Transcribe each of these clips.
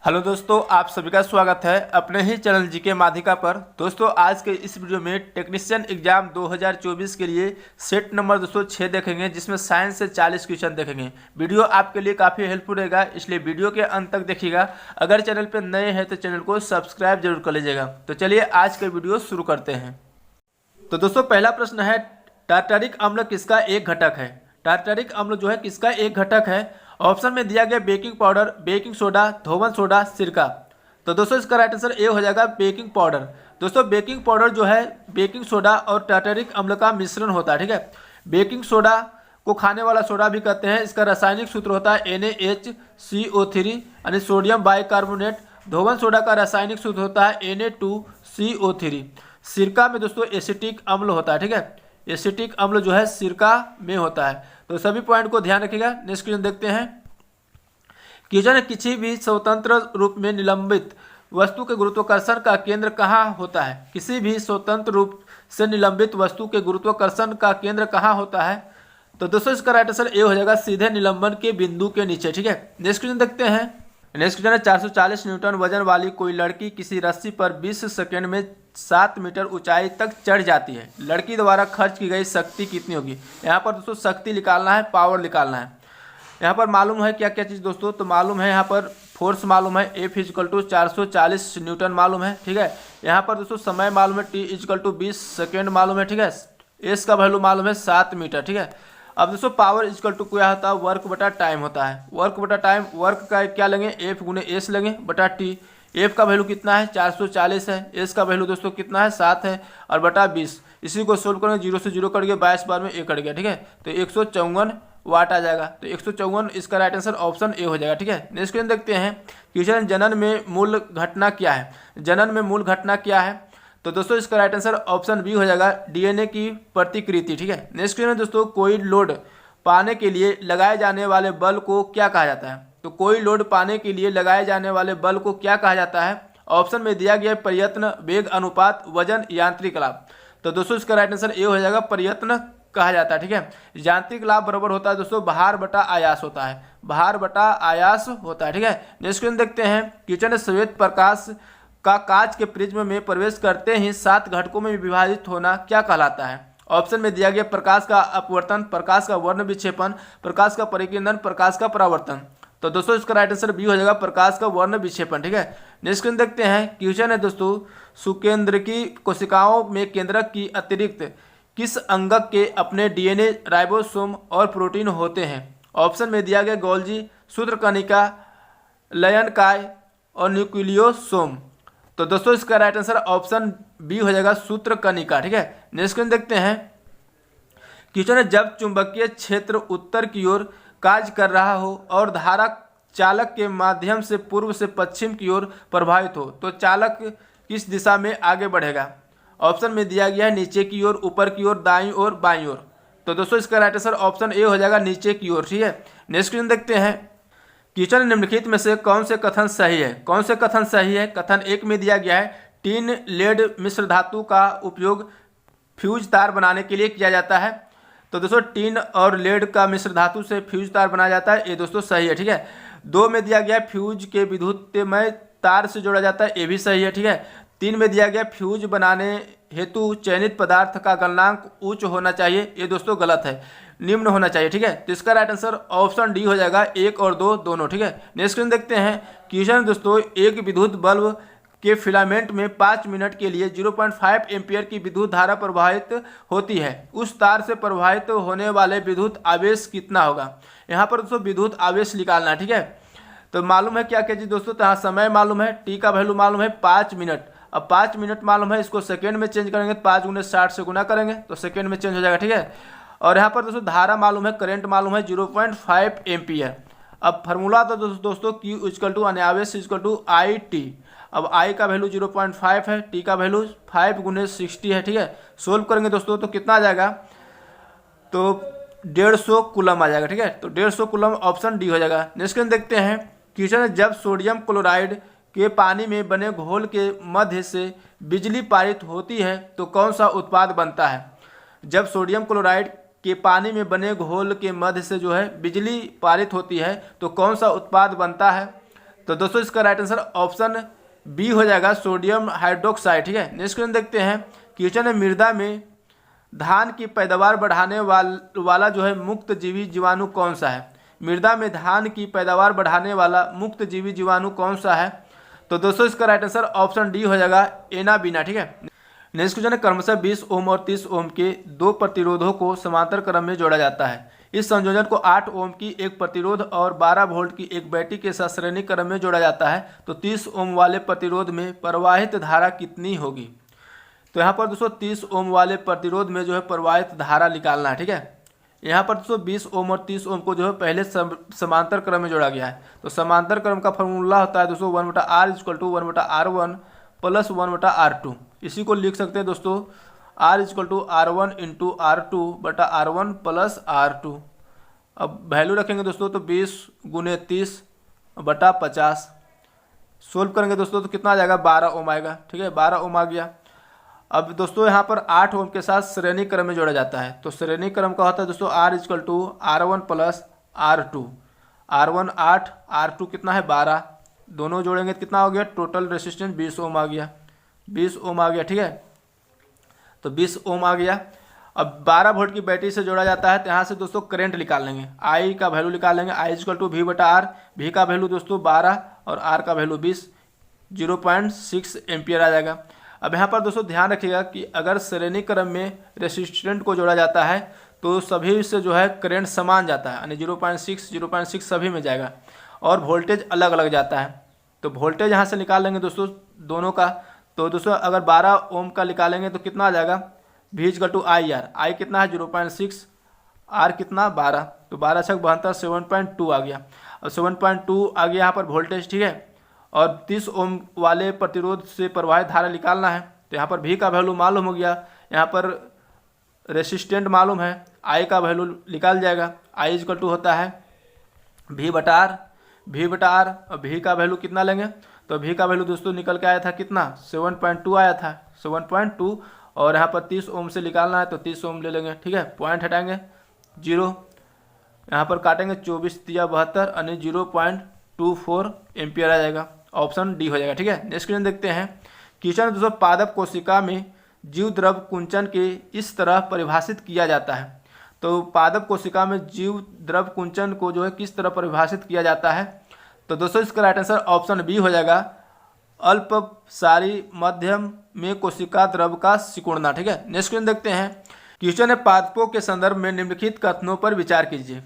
Hello दोस्तों, आप सभी का स्वागत है अपने ही चैनल जीके माध्यिका पर। दोस्तों, आज के इस वीडियो में टेक्नीशियन एग्जाम 2024 के लिए सेट नंबर 206 देखेंगे, जिसमें साइंस से 40 क्वेश्चन देखेंगे। वीडियो आपके लिए काफ़ी हेल्पफुल रहेगा, इसलिए वीडियो के अंत तक देखिएगा। अगर चैनल पर नए हैं तो चैनल को सब्सक्राइब जरूर कर लीजिएगा। तो चलिए आज का वीडियो शुरू करते हैं। तो दोस्तों, पहला प्रश्न है, टार्टरिक अम्ल किसका एक घटक है? टार्टरिक अम्ल जो है किसका एक घटक है? ऑप्शन में दिया गया बेकिंग पाउडर, बेकिंग सोडा, धोवन सोडा, सिरका। तो दोस्तों, इसका राइट आंसर ए हो जाएगा बेकिंग पाउडर। दोस्तों, बेकिंग पाउडर जो है बेकिंग सोडा और टार्टरिक अम्ल का मिश्रण होता है, ठीक है। बेकिंग सोडा को खाने वाला सोडा भी कहते हैं। इसका रासायनिक सूत्र होता है NaHCO3 यानी सोडियम बाइकार्बोनेट। धोवन सोडा का रासायनिक सूत्र होता है Na2CO3। सिरका में दोस्तों एसिटिक अम्ल होता है, ठीक है। एसिटिक अम्ल जो है सिरका में होता है। तो सभी पॉइंट को ध्यान रखिएगा। नेक्स्ट क्वेश्चन देखते हैं। क्वेश्चन, किसी भी स्वतंत्र रूप में निलंबित वस्तु के गुरुत्वाकर्षण का केंद्र कहाँ होता है? किसी भी स्वतंत्र रूप से निलंबित वस्तु के गुरुत्वाकर्षण का केंद्र कहाँ होता है? तो दोस्तों, इसका राइट आंसर ए हो जाएगा सीधे निलंबन के बिंदु के नीचे, ठीक है। नेक्स्ट क्वेश्चन देखते हैं। नेक्स्ट क्वेश्चन है, 440 न्यूटन वजन वाली कोई लड़की किसी रस्सी पर 20 सेकंड में 7 मीटर ऊंचाई तक चढ़ जाती है। लड़की द्वारा खर्च की गई शक्ति कितनी होगी? यहाँ पर दोस्तों शक्ति निकालना है, पावर निकालना है। यहाँ पर मालूम है क्या क्या चीज़ दोस्तों? तो मालूम है यहाँ पर फोर्स मालूम है, F = 440 न्यूटन मालूम है, ठीक है। यहाँ पर दोस्तों समय मालूम है, T = 20 सेकेंड मालूम है, ठीक है। S का वैल्यू मालूम है 7 मीटर, ठीक है। अब दोस्तों पावर = क्या होता है? वर्क बटा टाइम होता है। वर्क बटा टाइम, वर्क का क्या लेंगे? F × S लेंगे बटा T। F का वैल्यू कितना है? 440 है। S का वैल्यू दोस्तों कितना है? 7 है और बटा 20। इसी को सोल्व करेंगे, 0 से 0 कट गया, 22 बार में 1 कट गया, ठीक है। तो 154 वाट आ जाएगा। तो 154 इसका राइट आंसर ऑप्शन ए हो जाएगा, ठीक है। नेक्स्ट क्वेश्चन देखते हैं। क्वेश्चन, जनन में मूल घटना क्या है? जनन में मूल घटना क्या है? तो दोस्तों, इसका राइट आंसर ऑप्शन बी हो जाएगा DNA की प्रतिकृति, ठीक है। नेक्स्ट क्वेश्चन दोस्तों, कोई लोड पाने के लिए लगाए जाने वाले बल को क्या कहा जाता है? तो कोई लोड पाने के लिए लगाए जाने वाले बल को क्या कहा जाता है? ऑप्शन में दिया गया प्रयत्न, वेग अनुपात, वजन, यांत्रिक लाभ। तो दोस्तों, इसका राइट आंसर ए हो जाएगा प्रयत्न कहा जाता है, ठीक है। यांत्रिक लाभ बराबर होता है दोस्तों भार बटा आयास होता है। भार बटा आयास होता है, ठीक है। नेक्स्ट क्वेश्चन देखते हैं। क्वेश्चन, श्वेत प्रकाश का कांच के प्रिज्म में प्रवेश करते ही 7 घटकों में विभाजित होना क्या कहलाता है? ऑप्शन में दिया गया प्रकाश का अपवर्तन, प्रकाश का वर्ण विक्षेपण, प्रकाश का परिकेंद्रण, प्रकाश का परावर्तन। तो दोस्तों, इसका राइट आंसर बी हो जाएगा प्रकाश का वर्ण विक्षेपण, ठीक है। नेक्स्ट क्वेश्चन देखते हैं। क्वेश्चन है दोस्तों, सुकेंद्रकी कोशिकाओं में केंद्रक की अतिरिक्त किस अंगक के अपने DNA, राइबोसोम और प्रोटीन होते हैं? ऑप्शन में दिया गया गोल्जी, सूत्रकणिका, लयनकाय और न्यूक्लियोसोम। तो दोस्तों, इसका राइट आंसर ऑप्शन बी हो जाएगा सूत्रकणिका, ठीक है। नेक्स्ट क्वेश्चन देखते हैं। क्वेश्चन है, जब चुंबकीय क्षेत्र उत्तर की ओर कार्य कर रहा हो और धारा चालक के माध्यम से पूर्व से पश्चिम की ओर प्रवाहित हो, तो चालक किस दिशा में आगे बढ़ेगा? ऑप्शन में दिया गया है नीचे की ओर, ऊपर की ओर, दाईं ओर, बाईं ओर। तो दोस्तों, इसका राइट आंसर ऑप्शन ए हो जाएगा नीचे की ओर, ठीक है। नेक्स्ट क्वेश्चन देखते हैं। क्वेश्चन, निम्नलिखित में से कौन से कथन सही है? कौन से कथन सही है? कथन 1 में दिया गया है, टिन लेड मिश्र धातु का उपयोग फ्यूज तार बनाने के लिए किया जाता है। तो दोस्तों, टिन और लेड का मिश्र धातु से फ्यूज तार बनाया जाता है, ये दोस्तों सही है, ठीक है। 2 में दिया गया फ्यूज के विद्युतमय तार से जोड़ा जाता है, ये भी सही है, ठीक है। 3 में दिया गया फ्यूज बनाने हेतु चयनित पदार्थ का गलनांक उच्च होना चाहिए, ये दोस्तों गलत है, निम्न होना चाहिए, ठीक है। तो इसका राइट आंसर ऑप्शन डी हो जाएगा 1 और 2 दोनों, ठीक है। नेक्स्ट क्वेश्चन देखते हैं। क्वेश्चन दोस्तों, एक विद्युत बल्ब के फिलामेंट में 5 मिनट के लिए 0.5 एम्पियर की विद्युत धारा प्रवाहित होती है। उस तार से प्रवाहित होने वाले विद्युत आवेश कितना होगा? यहाँ पर दोस्तों विद्युत आवेश निकालना है, ठीक है। तो मालूम है क्या क्या चीज़ दोस्तों? तो यहाँ समय मालूम है, T का वैल्यू मालूम है 5 मिनट। अब 5 मिनट मालूम है, इसको सेकेंड में चेंज करेंगे, 5 × 60 से गुना करेंगे तो सेकेंड में चेंज हो जाएगा, ठीक है। और यहाँ पर दोस्तों धारा मालूम है, करंट मालूम है 0.5 एम्पियर। अब फार्मूला तो दोस्तों Q = आवेश IT। अब I का वैल्यू 0.5 है, T का वैल्यू 5 × 60 है, ठीक है। सोल्व करेंगे दोस्तों तो कितना आ जाएगा? तो 150 कूलम आ जाएगा, ठीक है। तो 150 कूलम ऑप्शन डी हो जाएगा। नेक्स्ट क्वेश्चन देखते हैं। क्वेश्चन है, जब सोडियम क्लोराइड के पानी में बने घोल के मध्य से बिजली पारित होती है तो कौन सा उत्पाद बनता है? जब सोडियम क्लोराइड के पानी में बने घोल के मध्य से जो है बिजली पारित होती है तो कौन सा उत्पाद बनता है? तो दोस्तों इसका राइट आंसर ऑप्शन बी हो जाएगा, सोडियम हाइड्रोक्साइड। ठीक है, नेक्स्ट क्वेश्चन देखते हैं। क्वेश्चन है मृदा में धान की पैदावार बढ़ाने वाला जो है मुक्त जीवी जीवाणु कौन सा है। मृदा में धान की पैदावार बढ़ाने वाला मुक्त जीवी जीवाणु कौन सा है। तो दोस्तों इसका राइट आंसर ऑप्शन डी हो जाएगा, एनाबीना। ठीक है, नेक्स्ट क्वेश्चन है क्रमशः 20 ओम और 30 ओम के दो प्रतिरोधों को समांतर क्रम में जोड़ा जाता है। इस संयोजन को 8 ओम की एक प्रतिरोध और 12 वोल्ट की एक बैटरी के साथ श्रेणी क्रम में जोड़ा जाता है। तो 30 ओम वाले प्रतिरोध में प्रवाहित धारा कितनी होगी। तो यहाँ पर दोस्तों 30 ओम वाले प्रतिरोध में जो है प्रवाहित धारा निकालना है। ठीक है, यहाँ पर दोस्तों 20 ओम और 30 ओम को जो है पहले समांतर क्रम में जोड़ा गया है। तो समांतर क्रम का फॉर्मूला होता है दोस्तों 1/r = 1/r1 + 1/r2। इसी को लिख सकते हैं दोस्तों R = R1 × R2/R1 + R2। अब वैल्यू रखेंगे दोस्तों तो 20 × 30/50 सोल्व करेंगे दोस्तों तो कितना आ जाएगा, 12 ओम आएगा। ठीक है, 12 ओम आ गया। अब दोस्तों यहाँ पर 8 ओम के साथ श्रेणी क्रम में जोड़ा जाता है। तो श्रेणी क्रम का होता है दोस्तों R = R1 + R2। R1 8, R2 कितना है 12, दोनों जोड़ेंगे तो कितना हो गया, टोटल रेसिस्टेंस 20 ओम आ गया। 20 ओम आ गया। ठीक है, तो 20 ओम आ गया। अब 12 वोल्ट की बैटरी से जोड़ा जाता है। तो यहाँ से दोस्तों करंट निकाल लेंगे, I का वैल्यू निकाल लेंगे। I = V/R। V का वैल्यू दोस्तों 12 और R का वैल्यू 20, 0.6 एम्पियर आ जाएगा। अब यहाँ पर दोस्तों ध्यान रखिएगा कि अगर श्रेणी क्रम में रेसिस्टेंट को जोड़ा जाता है तो सभी से जो है करंट समान जाता है, यानी 0.6 सभी में जाएगा और वोल्टेज अलग अलग जाता है। तो वोल्टेज यहाँ से निकाल लेंगे दोस्तों दोनों का। तो दोस्तों अगर 12 ओम का निकालेंगे तो कितना आ जाएगा, V = IR। I कितना है 0.6, R कितना 12, तो 12 × 72 7.2 आ गया। अब 7.2 आ गया यहाँ पर वोल्टेज। ठीक है, और 30 ओम वाले प्रतिरोध से प्रवाहित धारा निकालना है। तो यहाँ पर V का वैल्यू मालूम हो गया, यहाँ पर रेसिस्टेंट मालूम है, I का वैल्यू निकाल जाएगा। I = होता है V/R। V/R और V का वैल्यू कितना लेंगे, तो V का वैल्यू दोस्तों निकल के आया था कितना, 7.2 आया था, 7.2। और यहाँ पर 30 ओम से निकालना है तो 30 ओम ले लेंगे। ठीक है, पॉइंट हटाएंगे 0, यहाँ पर काटेंगे 24 × 72 यानी 0.24 एम्पियर आ जाएगा। ऑप्शन डी हो जाएगा। ठीक है, नेक्स्ट क्वेश्चन देखते हैं। क्वेश्चन दोस्तों पादप कोशिका में जीव द्रव कुंचन के इस तरह परिभाषित किया जाता है। तो पादप कोशिका में जीव द्रव कुंचन को जो है किस तरह परिभाषित किया जाता है। तो दोस्तों इसका राइट आंसर ऑप्शन बी हो जाएगा, अल्पसारी माध्यम में कोशिका द्रव का सिकुड़ना। ठीक है, नेक्स्ट क्वेश्चन देखते हैं। क्वेश्चन है पादपों के संदर्भ में निम्नलिखित कथनों पर विचार कीजिए।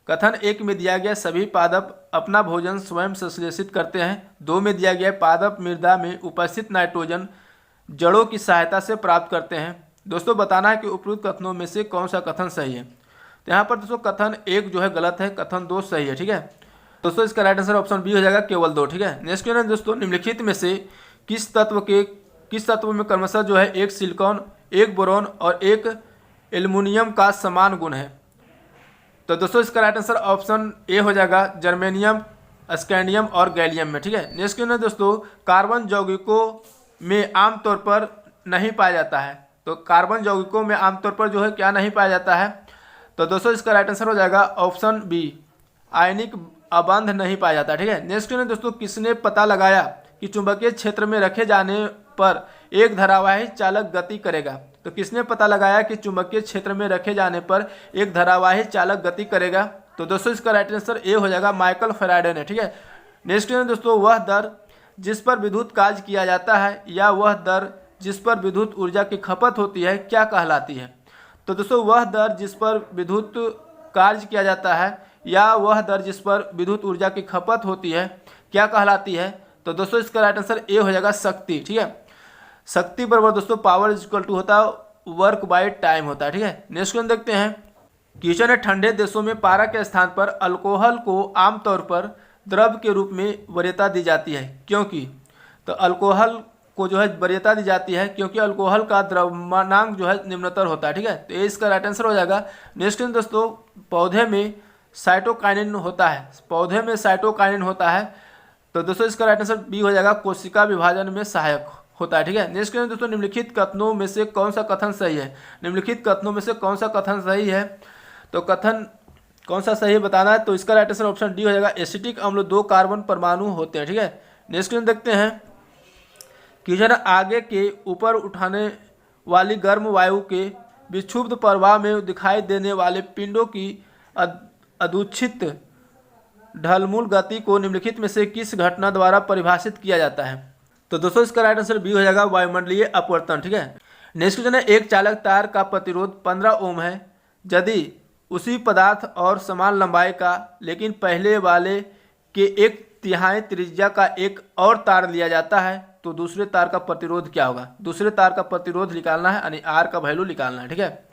कथन 1 में दिया गया सभी पादप अपना भोजन स्वयं संश्लेषित करते हैं। 2 में दिया गया पादप मृदा में उपस्थित नाइट्रोजन जड़ों की सहायता से प्राप्त करते हैं। दोस्तों बताना है कि उपरोक्त कथनों में से कौन सा कथन सही है। तो यहाँ पर दोस्तों कथन 1 जो है गलत है, कथन 2 सही है। ठीक है, दोस्तों इसका राइट आंसर ऑप्शन बी हो जाएगा, केवल 2। ठीक है, नेक्स्ट क्वेश्चन दोस्तों निम्नलिखित में से किस तत्व में क्रमशः जो है एक सिलिकॉन, एक बोरॉन और एक एल्युमिनियम का समान गुण है। तो दोस्तों इसका राइट आंसर ऑप्शन ए हो जाएगा, जर्मेनियम, स्कैंडियम और गैलियम में। ठीक है, नेक्स्ट क्वेश्चन दोस्तों कार्बन यौगिकों में आमतौर पर नहीं पाया जाता है। तो कार्बन यौगिकों में आमतौर पर जो है क्या नहीं पाया जाता है। तो दोस्तों इसका राइट आंसर हो जाएगा ऑप्शन बी, आयनिक अबंध नहीं पाया जाता। ठीक है, नेक्स्ट क्वेश्चन दोस्तों किसने पता लगाया कि चुंबकीय क्षेत्र में रखे जाने पर एक धारावाही चालक गति करेगा। तो किसने पता लगाया कि चुंबकीय क्षेत्र में रखे जाने पर एक धारावाही चालक गति करेगा। तो दोस्तों इसका राइट आंसर ए हो जाएगा, माइकल फैराडे ने। ठीक है, नेक्स्ट क्वेश्चन दोस्तों वह दर जिस पर विद्युत कार्य किया जाता है या वह दर जिस पर विद्युत ऊर्जा की खपत होती है क्या कहलाती है। तो दोस्तों वह दर जिस पर विद्युत कार्य किया जाता है या वह दर जिस पर विद्युत ऊर्जा की खपत होती है क्या कहलाती है। तो दोस्तों इसका राइट आंसर ए हो जाएगा, शक्ति। ठीक है, शक्ति बराबर दोस्तों पावर = होता है वर्क बाय टाइम होता है। ठीक है, नेक्स्ट क्वेश्चन देखते हैं। क्वेश्चन है ठंडे देशों में पारा के स्थान पर अल्कोहल को आमतौर पर द्रव के रूप में वरीयता दी जाती है क्योंकि। तो अल्कोहल को जो है वरीयता दी जाती है क्योंकि अल्कोहल का द्रव्यमानांक जो है निम्नतर होता है। ठीक है, तो ये इसका राइट आंसर हो जाएगा। नेक्स्ट क्वेश्चन दोस्तों पौधे में साइटोकाइनिन होता है, पौधे में साइटोकाइनिन होता है। तो दोस्तों इसका राइट आंसर बी हो जाएगा, कोशिका विभाजन में सहायक होता है। ठीक है, नेक्स्ट क्वेश्चन दोस्तों निम्नलिखित कथनों में से कौन सा कथन सही है। निम्नलिखित कथनों में से कौन सा कथन सही है। तो कथन कौन सा सही बताना है। तो इसका राइट आंसर ऑप्शन डी हो जाएगा, एसिटिक अम्ल 2 कार्बन परमाणु होते हैं। ठीक है, नेक्स्ट क्वेश्चन देखते हैं कि जो है आगे के ऊपर उठाने वाली गर्म वायु के विक्षुब्ध प्रवाह में दिखाई देने वाले पिंडों की अदूषित ढलमुल गति को निम्नलिखित में से किस घटना द्वारा परिभाषित किया जाता है। तो दोस्तों इसका राइट आंसर बी हो जाएगा, वायुमंडलीय अपवर्तन। ठीक है, नेक्स्ट क्वेश्चन है, एक चालक तार का प्रतिरोध 15 ओम है यदि उसी पदार्थ और समान लंबाई का लेकिन पहले वाले के 1/3 त्रिज्या का एक और तार लिया जाता है तो दूसरे तार का प्रतिरोध क्या होगा। दूसरे तार का प्रतिरोध निकालना है, यानी आर का वैल्यू निकालना है। ठीक है,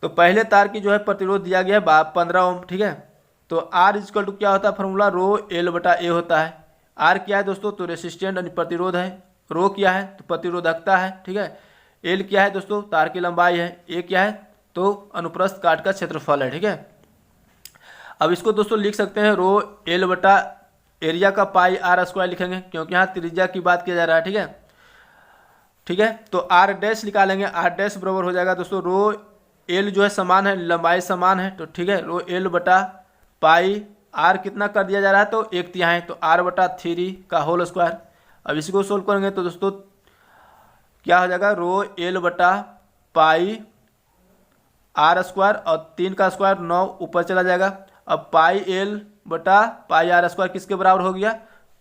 तो पहले तार की जो है प्रतिरोध दिया गया है 15 ओम। ठीक है, तो आर इक्वल टू क्या होता है, फॉर्मूला रो एल बटा ए होता है। आर क्या है दोस्तों, तो रेसिस्टेंट यानी प्रतिरोध है। रो क्या है, तो प्रतिरोधकता है। ठीक है, एल क्या है दोस्तों, तार की लंबाई है। ए क्या है, तो अनुप्रस्थ काट का क्षेत्रफल है। ठीक है, अब इसको दोस्तों लिख सकते हैं रो एल बटा एरिया का पाई आर स्क्वायर लिखेंगे, क्योंकि यहाँ त्रिज्या की बात किया जा रहा है। ठीक है, ठीक है, तो आर डैश निकालेंगे, आर डैश बराबर हो जाएगा दोस्तों रो एल जो है समान है, लंबाई समान है, तो ठीक है रो एल बटा पाई आर कितना कर दिया जा रहा है, तो 1/3, तो आर बटा 3 का होल स्क्वायर। अब इसी को सोल्व करेंगे तो दोस्तों क्या हो जाएगा, रो एल बटा पाई आर स्क्वायर और 3 का स्क्वायर 9 ऊपर चला जाएगा। अब पाई एल बटा पाई आर स्क्वायर किसके बराबर हो गया,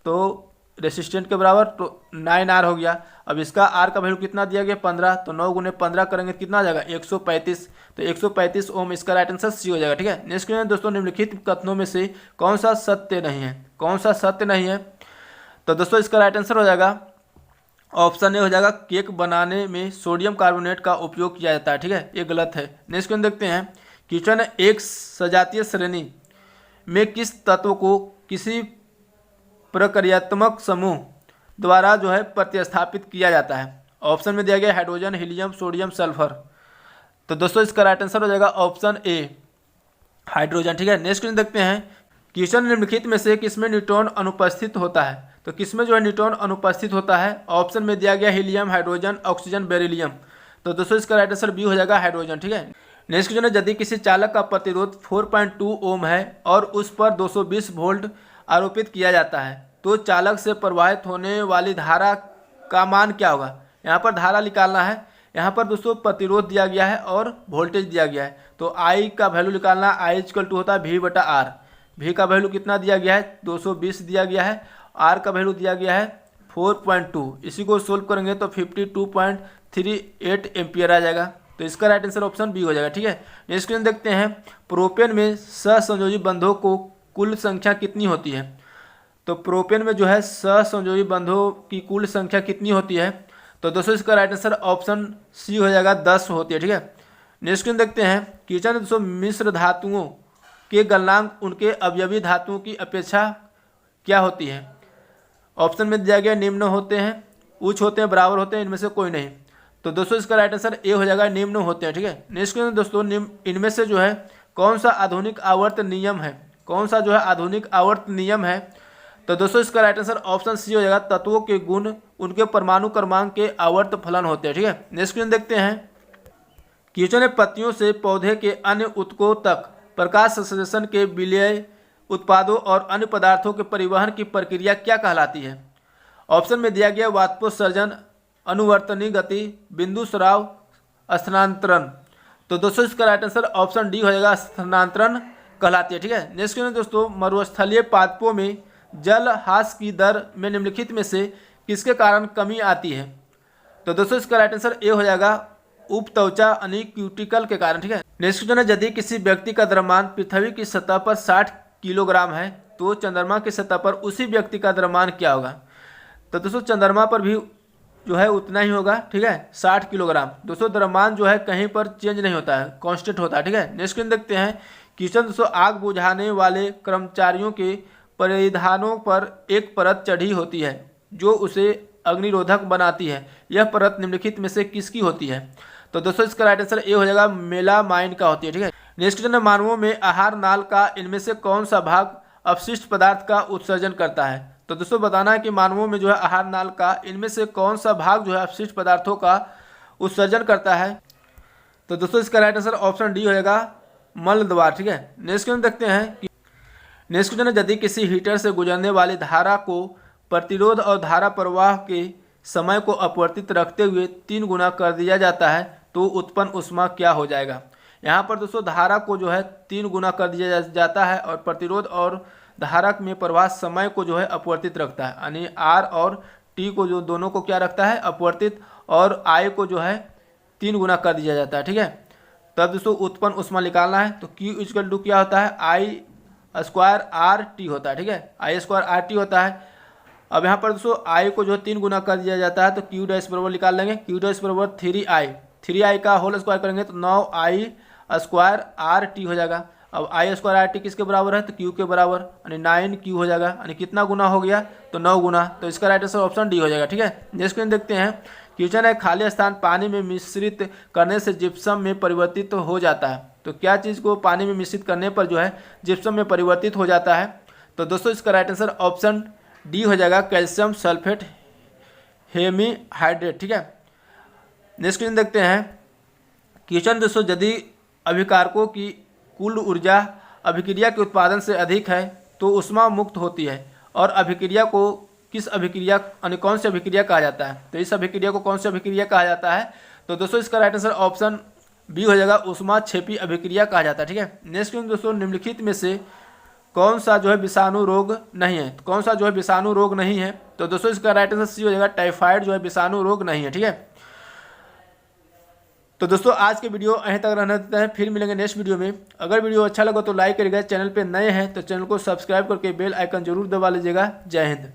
तो रेसिस्टेंट के बराबर, तो 9R हो गया। अब इसका आर का वैल्यू कितना दिया गया 15, तो 9 गुने 15 करेंगे कितना आ जाएगा 135, तो 135 ओम इसका राइट आंसर सी हो जाएगा। ठीक है, नेक्स्ट क्वेश्चन दोस्तों, निम्नलिखित कथनों में से कौन सा सत्य नहीं है। कौन सा सत्य नहीं है, तो दोस्तों इसका राइट आंसर हो जाएगा ऑप्शन ए हो जाएगा, केक बनाने में सोडियम कार्बोनेट का उपयोग किया जाता है। ठीक है, ये गलत है। नेक्स्ट क्वेश्चन देखते हैं, क्वेश्चन है, एक सजातीय श्रेणी में किस तत्व को किसी प्रक्रियात्मक समूह द्वारा जो है प्रतिस्थापित किया जाता है। ऑप्शन में दिया गया हाइड्रोजन, हीलियम, सोडियम, सल्फर। तो दोस्तों इसका राइट आंसर हो जाएगा ऑप्शन ए, हाइड्रोजन। ठीक है, नेक्स्ट क्वेश्चन देखते हैं, क्वेश्चन निम्नलिखित में से किसमें न्यूट्रॉन अनुपस्थित होता है। तो किसमें जो है न्यूट्रॉन अनुपस्थित होता है, ऑप्शन में दिया गया हीलियम, हाइड्रोजन, ऑक्सीजन, बेरिलियम। तो दोस्तों इसका राइट आंसर बी हो जाएगा, हाइड्रोजन। ठीक है, नेक्स्ट क्वेश्चन है, यदि किसी चालक का प्रतिरोध 4.2 ओम है और उस पर 220 वोल्ट आरोपित किया जाता है तो चालक से प्रवाहित होने वाली धारा का मान क्या होगा। यहाँ पर धारा निकालना है, यहाँ पर दोस्तों प्रतिरोध दिया गया है और वोल्टेज दिया गया है, तो आई का वैल्यू निकालना, आई इक्वल टू होता है वी बटा आर। वी का वैल्यू कितना दिया गया है 220 दिया गया है, आर का वैल्यू दिया गया है 4.2। इसी को सोल्व करेंगे तो 52.38 एम्पियर आ जाएगा, तो इसका राइट आंसर ऑप्शन बी हो जाएगा। ठीक है, नेक्स्ट क्वेश्चन देखते हैं, प्रोपेन में सहसंयोजी बंधों को कुल संख्या कितनी होती है। तो प्रोपेन में जो है सहसंयोजी बंधों की कुल संख्या कितनी होती है, तो दोस्तों इसका राइट आंसर ऑप्शन सी हो जाएगा, 10 होती है। ठीक है, नेक्स्ट क्वेश्चन देखते हैं, क्वेश्चन दोस्तों, मिश्र धातुओं के गलनांक उनके अवयवी धातुओं की अपेक्षा क्या होती है। ऑप्शन में दिया गया निम्न होते हैं, उच्च होते हैं, बराबर होते हैं, इनमें से कोई नहीं। तो दोस्तों इसका राइट आंसर ए हो जाएगा, निम्न होते हैं। ठीक है, नेक्स्ट क्वेश्चन दोस्तों, इनमें से जो है कौन सा आधुनिक आवर्त नियम है। कौन सा जो है आधुनिक आवर्त नियम है, तो दोस्तों इसका राइट आंसर ऑप्शन सी हो जाएगा, तत्वों के गुण उनके परमाणु क्रमांक के आवर्त फलन होते हैं। ठीक है, नेक्स्ट क्वेश्चन देखते हैं, क्वेश्चन है, पत्तियों से पौधे के अन्य ऊतकों तक प्रकाश संश्लेषण के विलय उत्पादों और अन्य पदार्थों के परिवहन की प्रक्रिया क्या कहलाती है। ऑप्शन में दिया गया वाष्पोत्सर्जन, अनुवर्तनी गति, बिंदु स्राव, स्थानांतरण। तो दोस्तों इसका राइट आंसर ऑप्शन डी हो जाएगा, स्थानांतरण कहलाती है। ठीक है, नेक्स्ट क्वेश्चन दोस्तों, मरुस्थलीय पादपों में जल ह्रास की दर में निम्नलिखित में से किसके कारण कमी आती है। तो दोस्तों इसका राइट आंसर ए हो जाएगा, उपत्वचा अनिक्यूटिकल के कारण। ठीक है, नेक्स्ट क्वेश्चन है, यदि किसी व्यक्ति का द्रव्यमान पृथ्वी की सतह पर 60 किलोग्राम है तो चंद्रमा की सतह पर उसी व्यक्ति का द्रव्यमान क्या होगा। तो दोस्तों चंद्रमा पर भी जो है उतना ही होगा। ठीक है, 60 किलोग्राम। दोस्तों द्रव्यमान जो है कहीं पर चेंज नहीं होता है, कांस्टेंट होता है। ठीक है, नेक्स्ट क्वेश्चन देखते हैं, क्वेश्चन दोस्तों, आग बुझाने वाले कर्मचारियों के परिधानों पर एक परत चढ़ी होती है जो उसे अग्निरोधक बनाती है, यह परत निम्नलिखित में से किसकी होती है। तो दोस्तों इसका राइट आंसर ए हो जाएगा, मेलामाइन का होती है। ठीक है, नेक्स्ट क्वेश्चन है, मानवों में आहार नाल का इनमें से कौन सा भाग अपशिष्ट पदार्थ का उत्सर्जन करता है। तो दोस्तों बताना है कि मानवों में जो है आहार नाल का इनमें से कौन सा भाग जो है अपशिष्ट पदार्थों का उत्सर्जन करता है। तो दोस्तों इसका राइट आंसर ऑप्शन डी हो जाएगा, मल द्वार। ठीक है, नेक्स्ट क्वेश्चन देखते हैं कि नेक्स्ट क्वेश्चन है, यदि किसी हीटर से गुजरने वाली धारा को प्रतिरोध और धारा प्रवाह के समय को अपवर्तित रखते हुए 3 गुना कर दिया जाता है तो उत्पन्न ऊष्मा क्या हो जाएगा। यहाँ पर दोस्तों धारा को जो है 3 गुना कर दिया जाता है और प्रतिरोध और धारा में प्रवाह समय को जो है अपवर्तित रखता है, यानी आर और टी को जो दोनों को क्या रखता है अपवर्तित, और आई को जो है 3 गुना कर दिया जाता है। ठीक है, तब दोस्तों उत्पन्न ऊष्मा निकालना है तो Q इक्वल टू क्या होता है आई स्क्वायर आर टी होता है। ठीक है, आई स्क्वायर आर टी होता है। अब यहाँ पर दोस्तों आई को जो 3 गुना कर दिया जाता है तो Q डैश बराबर निकाल लेंगे, Q डैश बराबर 3i का होल स्क्वायर करेंगे तो 9i स्क्वायर आर टी हो जाएगा। अब आई स्क्वायर आर टी किसके बराबर है तो Q के बराबर, यानी 9Q हो जाएगा, यानी कितना गुना हो गया तो 9 गुना, तो इसका राइट आंसर ऑप्शन डी हो जाएगा। ठीक है, नेक्स्ट क्वेश्चन देखते हैं। क्वेश्चन है, खाली स्थान पानी में मिश्रित करने से जिप्सम में परिवर्तित हो जाता है, तो क्या चीज़ को पानी में मिश्रित करने पर जो है जिप्सम में परिवर्तित हो जाता है, तो दोस्तों इसका राइट आंसर ऑप्शन डी हो जाएगा, कैल्शियम सल्फेट हेमीहाइड्रेट। ठीक है, नेक्स्ट क्वेश्चन देखते हैं। क्वेश्चन दोस्तों, यदि अभिकारकों की कुल ऊर्जा अभिक्रिया के उत्पादन से अधिक है तो ऊष्मा मुक्त होती है, और अभिक्रिया को किस अभिक्रिया यानी कौन सी अभिक्रिया कहा जाता है, तो इस अभिक्रिया को कौन सी अभिक्रिया कहा जाता है, तो दोस्तों इसका राइट आंसर ऑप्शन बी हो जाएगा, ऊष्मा क्षेपी अभिक्रिया कहा जाता है। ठीक है, नेक्स्ट क्वेश्चन दोस्तों, निम्नलिखित में से कौन सा जो है विषाणु रोग नहीं है, तो कौन सा जो है विषाणु रोग नहीं है, तो दोस्तों इसका राइट आंसर सी हो जाएगा, टाइफाइड जो है विषाणु रोग नहीं है। ठीक है, तो दोस्तों आज के वीडियो यहीं तक रहने देते हैं, फिर मिलेंगे नेक्स्ट वीडियो में। अगर वीडियो अच्छा लगा तो लाइक करिएगा, चैनल पे नए हैं तो चैनल को सब्सक्राइब करके बेल आइकन जरूर दबा लीजिएगा। जय हिंद।